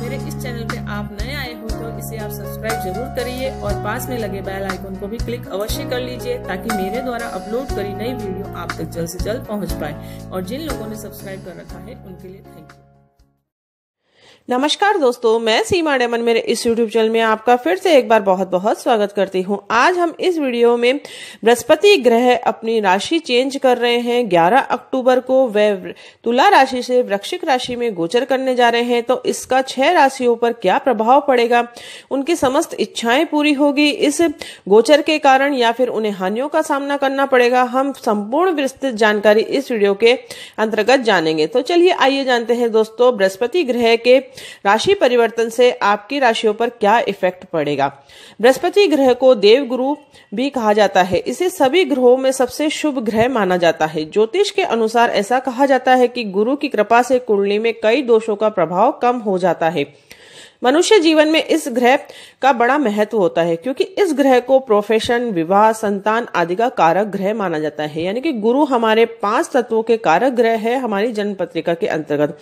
मेरे इस चैनल पे आप नए आए हो तो इसे आप सब्सक्राइब जरूर करिए और पास में लगे बेल आइकन को भी क्लिक अवश्य कर लीजिए ताकि मेरे द्वारा अपलोड करी नई वीडियो आप तक जल्द से जल्द पहुंच पाए। और जिन लोगों ने सब्सक्राइब कर रखा है उनके लिए थैंक यू। नमस्कार दोस्तों, मैं सीमा डेमन मेरे इस YouTube चैनल में आपका फिर से एक बार बहुत बहुत स्वागत करती हूं। आज हम इस वीडियो में बृहस्पति ग्रह अपनी राशि चेंज कर रहे हैं। 11 अक्टूबर को वे तुला राशि से वृश्चिक राशि में गोचर करने जा रहे हैं, तो इसका 6 राशियों पर क्या प्रभाव पड़ेगा, उनकी समस्त इच्छाएं पूरी होगी इस गोचर के कारण या फिर उन्हें हानियों का सामना करना पड़ेगा, हम संपूर्ण विस्तृत जानकारी इस वीडियो के अंतर्गत जानेंगे। तो चलिए आइए जानते हैं दोस्तों, बृहस्पति ग्रह के राशि परिवर्तन से आपकी राशियों पर क्या इफेक्ट पड़ेगा। बृहस्पति ग्रह को देव गुरु भी कहा जाता है। इसे सभी ग्रहों में सबसे शुभ ग्रह माना जाता है। ज्योतिष के अनुसार ऐसा कहा जाता है कि गुरु की कृपा से कुंडली में कई दोषों का प्रभाव कम हो जाता है। मनुष्य जीवन में इस ग्रह का बड़ा महत्व होता है क्योंकि इस ग्रह को प्रोफेशन, विवाह, संतान आदि का कारक ग्रह माना जाता है। यानी कि गुरु हमारे 5 तत्वों के कारक ग्रह है हमारी जन्म पत्रिका के अंतर्गत,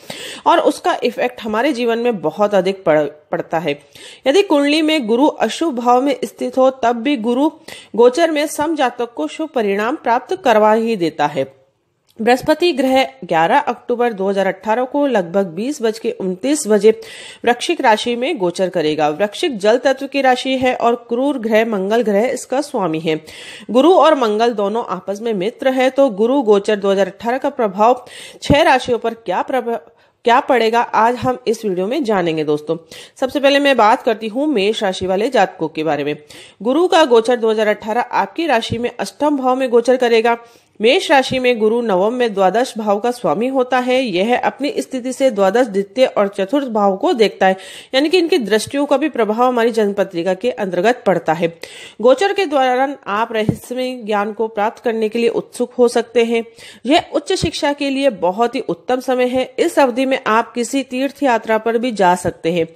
और उसका इफेक्ट हमारे जीवन में बहुत अधिक पड़ता है। यदि कुंडली में गुरु अशुभ भाव में स्थित हो तब भी गुरु गोचर में सम जातक को शुभ परिणाम प्राप्त करवा ही देता है। बृहस्पति ग्रह 11 अक्टूबर 2018 को लगभग 20:29 बजे वृश्चिक राशि में गोचर करेगा। वृश्चिक जल तत्व की राशि है और क्रूर ग्रह मंगल ग्रह इसका स्वामी है। गुरु और मंगल दोनों आपस में मित्र है, तो गुरु गोचर 2018 का प्रभाव 6 राशियों पर क्या पड़ेगा आज हम इस वीडियो में जानेंगे दोस्तों। सबसे पहले मैं बात करती हूँ मेष राशि वाले जातकों के बारे में। गुरु का गोचर 2018 आपकी राशि में अष्टम भाव में गोचर करेगा। मेष राशि में गुरु नवम में द्वादश भाव का स्वामी होता है। यह अपनी स्थिति से द्वादश, द्वितीय और चतुर्थ भाव को देखता है, यानी कि इनकी दृष्टियों का भी प्रभाव हमारी जन्म पत्रिका के अंतर्गत पड़ता है। गोचर के दौरान आप रहस्यमय ज्ञान को प्राप्त करने के लिए उत्सुक हो सकते हैं। यह उच्च शिक्षा के लिए बहुत ही उत्तम समय है। इस अवधि में आप किसी तीर्थ यात्रा पर भी जा सकते हैं।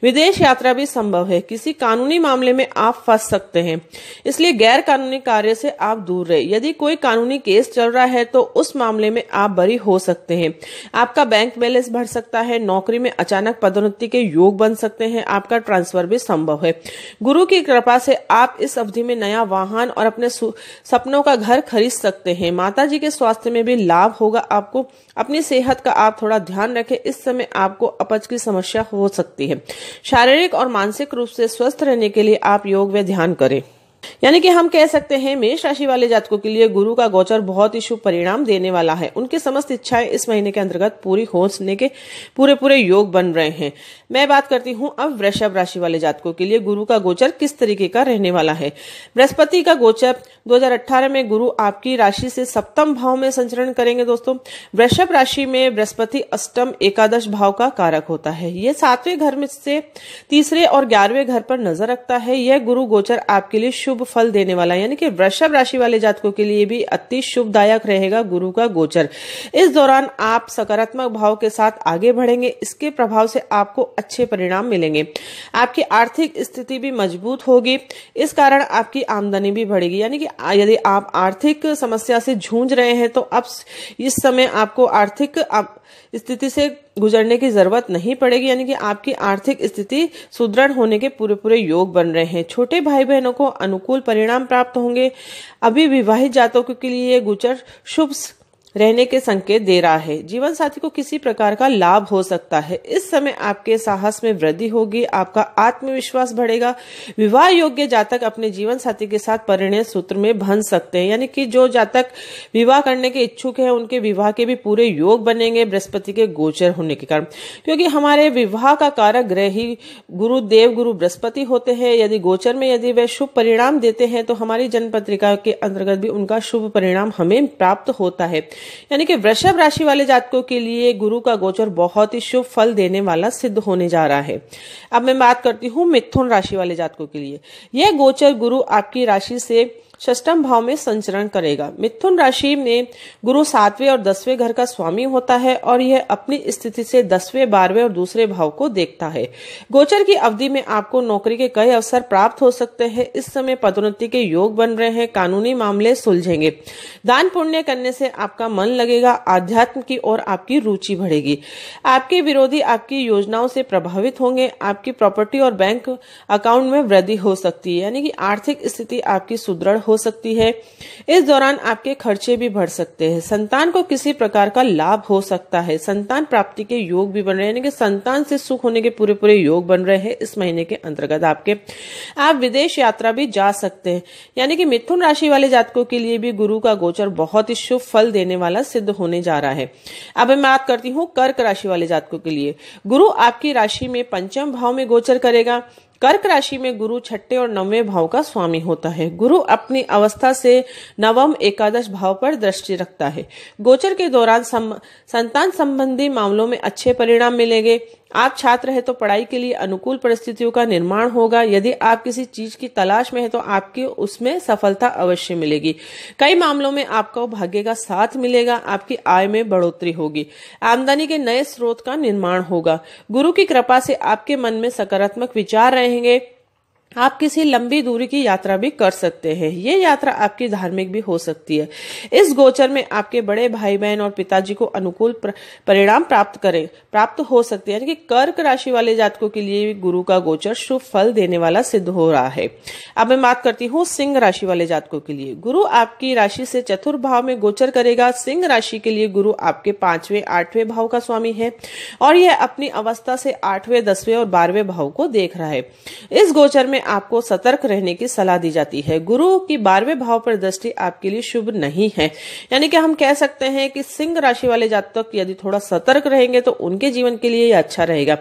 विदेश यात्रा भी संभव है। किसी कानूनी मामले में आप फंस सकते हैं, इसलिए गैर कानूनी कार्य से आप दूर रहे। यदि कोई कानूनी केस चल रहा है तो उस मामले में आप बरी हो सकते हैं। आपका बैंक बैलेंस बढ़ सकता है। नौकरी में अचानक पदोन्नति के योग बन सकते हैं। आपका ट्रांसफर भी संभव है। गुरु की कृपा से आप इस अवधि में नया वाहन और अपने सपनों का घर खरीद सकते हैं। माताजी के स्वास्थ्य में भी लाभ होगा। आपको अपनी सेहत का आप थोड़ा ध्यान रखें। इस समय आपको अपच की समस्या हो सकती है। शारीरिक और मानसिक रूप से स्वस्थ रहने के लिए आप योग व ध्यान करें। यानी कि हम कह सकते हैं मेष राशि वाले जातकों के लिए गुरु का गोचर बहुत ही शुभ परिणाम देने वाला है। उनकी समस्त इच्छाएं इस महीने के अंतर्गत पूरी होने के पूरे योग बन रहे हैं। मैं बात करती हूं अब वृषभ राशि वाले जातकों के लिए गुरु का गोचर किस तरीके का रहने वाला है। बृहस्पति का गोचर 2018 में गुरु आपकी राशि से सप्तम भाव में संचरण करेंगे। दोस्तों, वृषभ राशि में बृहस्पति अष्टम, एकादश भाव का कारक होता है। यह 7वें घर में से तीसरे और 11वें घर पर नजर रखता है। यह गुरु गोचर आपके लिए शुभ फल देने वाला है, यानी कि वृषभ राशि वाले जातकों के लिए भी अति शुभदायक रहेगा गुरु का गोचर। इस दौरान आप सकारात्मक भाव के साथ आगे बढ़ेंगे। इसके प्रभाव से आपको अच्छे परिणाम मिलेंगे। आपकी आर्थिक स्थिति भी मजबूत होगी। इस कारण आपकी आमदनी भी बढ़ेगी। यानी कि यदि आप आर्थिक समस्या से जूझ रहे हैं तो अब इस समय आपको आर्थिक स्थिति से गुजरने की जरूरत नहीं पड़ेगी। यानी कि आपकी आर्थिक स्थिति सुदृढ़ होने के पूरे योग बन रहे हैं। छोटे भाई बहनों को अनुकूल परिणाम प्राप्त होंगे। अभी विवाहित जातकों के लिए गोचर शुभ रहने के संकेत दे रहा है। जीवन साथी को किसी प्रकार का लाभ हो सकता है। इस समय आपके साहस में वृद्धि होगी। आपका आत्मविश्वास बढ़ेगा। विवाह योग्य जातक अपने जीवन साथी के साथ परिणय सूत्र में बंध सकते हैं। यानी कि जो जातक विवाह करने के इच्छुक है उनके विवाह के भी पूरे योग बनेंगे बृहस्पति के गोचर होने के कारण, क्योंकि हमारे विवाह का कारक ग्रह ही गुरु देव गुरु बृहस्पति होते हैं। यदि गोचर में यदि वे शुभ परिणाम देते हैं तो हमारी जन्म पत्रिका के अंतर्गत भी उनका शुभ परिणाम हमें प्राप्त होता है। यानी कि वृषभ राशि वाले जातकों के लिए गुरु का गोचर बहुत ही शुभ फल देने वाला सिद्ध होने जा रहा है। अब मैं बात करती हूँ मिथुन राशि वाले जातकों के लिए। यह गोचर गुरु आपकी राशि से षष्ठम भाव में संचरण करेगा। मिथुन राशि में गुरु 7वें और 10वें घर का स्वामी होता है और यह अपनी स्थिति से 10वें, 12वें और दूसरे भाव को देखता है। गोचर की अवधि में आपको नौकरी के कई अवसर प्राप्त हो सकते हैं। इस समय पदोन्नति के योग बन रहे हैं। कानूनी मामले सुलझेंगे। दान पुण्य करने से आपका मन लगेगा। आध्यात्म की ओर आपकी रुचि बढ़ेगी। आपके विरोधी आपकी योजनाओं से प्रभावित होंगे। आपकी प्रॉपर्टी और बैंक अकाउंट में वृद्धि हो सकती है, यानी कि आर्थिक स्थिति आपकी सुदृढ़ हो सकती है। इस दौरान आपके खर्चे भी बढ़ सकते हैं। संतान को किसी प्रकार का लाभ हो सकता है। संतान प्राप्ति के योग भी बन रहे हैं, यानी कि संतान से सुख होने के पूरे योग बन रहे हैं। इस महीने के अंतर्गत आप विदेश यात्रा भी जा सकते हैं। यानी कि मिथुन राशि वाले जातकों के लिए भी गुरु का गोचर बहुत ही शुभ फल देने वाला सिद्ध होने जा रहा है। अब मैं बात करती हूँ कर्क राशि वाले जातकों के लिए। गुरु आपकी राशि में पंचम भाव में गोचर करेगा। कर्क राशि में गुरु 6ठे और 9वें भाव का स्वामी होता है। गुरु अपनी अवस्था से नवम, एकादश भाव पर दृष्टि रखता है। गोचर के दौरान संतान संबंधी मामलों में अच्छे परिणाम मिलेंगे। आप छात्र हैं तो पढ़ाई के लिए अनुकूल परिस्थितियों का निर्माण होगा। यदि आप किसी चीज की तलाश में है तो आपकी उसमें सफलता अवश्य मिलेगी। कई मामलों में आपको भाग्य का साथ मिलेगा। आपकी आय में बढ़ोतरी होगी। आमदनी के नए स्रोत का निर्माण होगा। गुरु की कृपा से आपके मन में सकारात्मक विचार रहेंगे। आप किसी लंबी दूरी की यात्रा भी कर सकते हैं। ये यात्रा आपकी धार्मिक भी हो सकती है। इस गोचर में आपके बड़े भाई बहन और पिताजी को अनुकूल परिणाम प्राप्त हो सकते हैं। यानी कि कर्क राशि वाले जातकों के लिए गुरु का गोचर शुभ फल देने वाला सिद्ध हो रहा है। अब मैं बात करती हूँ सिंह राशि वाले जातकों के लिए। गुरु आपकी राशि से चतुर्थ भाव में गोचर करेगा। सिंह राशि के लिए गुरु आपके 5वें, 8वें भाव का स्वामी है और यह अपनी अवस्था से 8वें, 10वें और 12वें भाव को देख रहा है। इस गोचर में आपको सतर्क रहने की सलाह दी जाती है। गुरु की 12वें भाव पर दृष्टि आपके लिए शुभ नहीं है। यानी कि हम कह सकते हैं कि सिंह राशि वाले जातक यदि थोड़ा सतर्क रहेंगे तो उनके जीवन के लिए यह अच्छा रहेगा।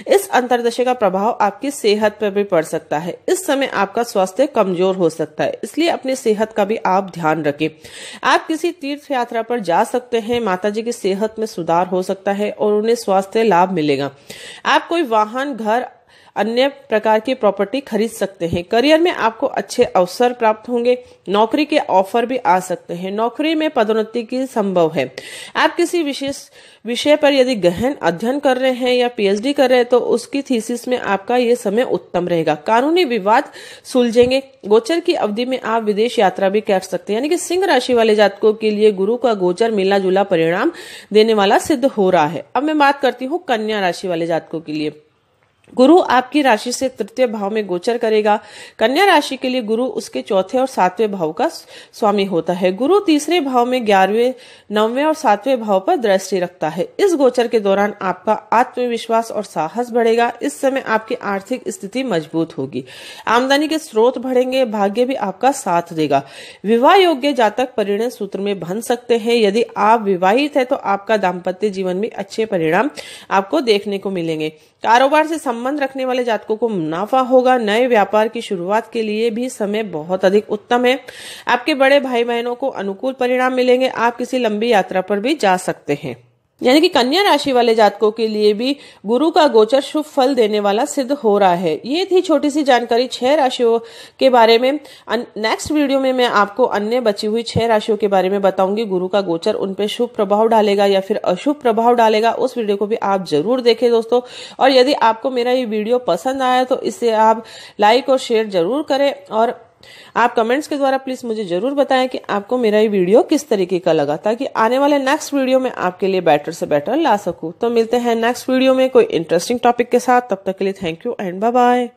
इस अंतर्दशा का प्रभाव आपकी सेहत पर भी पड़ सकता है। इस समय आपका स्वास्थ्य कमजोर हो सकता है, इसलिए अपनी सेहत का भी आप ध्यान रखें। आप किसी तीर्थ यात्रा पर जा सकते हैं। माताजी की सेहत में सुधार हो सकता है और उन्हें स्वास्थ्य लाभ मिलेगा। आप कोई वाहन, घर, अन्य प्रकार की प्रॉपर्टी खरीद सकते हैं। करियर में आपको अच्छे अवसर प्राप्त होंगे। नौकरी के ऑफर भी आ सकते हैं। नौकरी में पदोन्नति की संभव है। आप किसी विशेष विषय पर यदि गहन अध्ययन कर रहे हैं या पीएचडी कर रहे हैं तो उसकी थीसिस में आपका ये समय उत्तम रहेगा। कानूनी विवाद सुलझेंगे। गोचर की अवधि में आप विदेश यात्रा भी कर सकते हैं। यानी कि सिंह राशि वाले जातकों के लिए गुरु का गोचर मिला जुला परिणाम देने वाला सिद्ध हो रहा है। अब मैं बात करती हूँ कन्या राशि वाले जातकों के लिए। गुरु आपकी राशि से तृतीय भाव में गोचर करेगा। कन्या राशि के लिए गुरु उसके 4थे और 7वें भाव का स्वामी होता है। गुरु तीसरे भाव में 11वें, 9वें और 7वें भाव पर दृष्टि रखता है। इस गोचर के दौरान आपका आत्मविश्वास और साहस बढ़ेगा। इस समय आपकी आर्थिक स्थिति मजबूत होगी। आमदनी के स्रोत बढ़ेंगे। भाग्य भी आपका साथ देगा। विवाह योग्य जातक परिणय सूत्र में बंध सकते हैं। यदि आप विवाहित है तो आपका दाम्पत्य जीवन में अच्छे परिणाम आपको देखने को मिलेंगे। कारोबार से संबंध रखने वाले जातकों को मुनाफा होगा। नए व्यापार की शुरुआत के लिए भी समय बहुत अधिक उत्तम है। आपके बड़े भाई बहनों को अनुकूल परिणाम मिलेंगे। आप किसी लंबी यात्रा पर भी जा सकते हैं। यानी कि कन्या राशि वाले जातकों के लिए भी गुरु का गोचर शुभ फल देने वाला सिद्ध हो रहा है। ये थी छोटी सी जानकारी 6 राशियों के बारे में। नेक्स्ट वीडियो में मैं आपको अन्य बची हुई 6 राशियों के बारे में बताऊंगी। गुरु का गोचर उन पे शुभ प्रभाव डालेगा या फिर अशुभ प्रभाव डालेगा। उस वीडियो को भी आप जरूर देखें दोस्तों। और यदि आपको मेरा ये वीडियो पसंद आया तो इसे आप लाइक और शेयर जरूर करें और आप कमेंट्स के द्वारा प्लीज मुझे जरूर बताएं कि आपको मेरा ये वीडियो किस तरीके का लगा, ताकि आने वाले नेक्स्ट वीडियो में आपके लिए बेटर से बेटर ला सकूं। तो मिलते हैं नेक्स्ट वीडियो में कोई इंटरेस्टिंग टॉपिक के साथ। तब तक के लिए thank you and bye bye.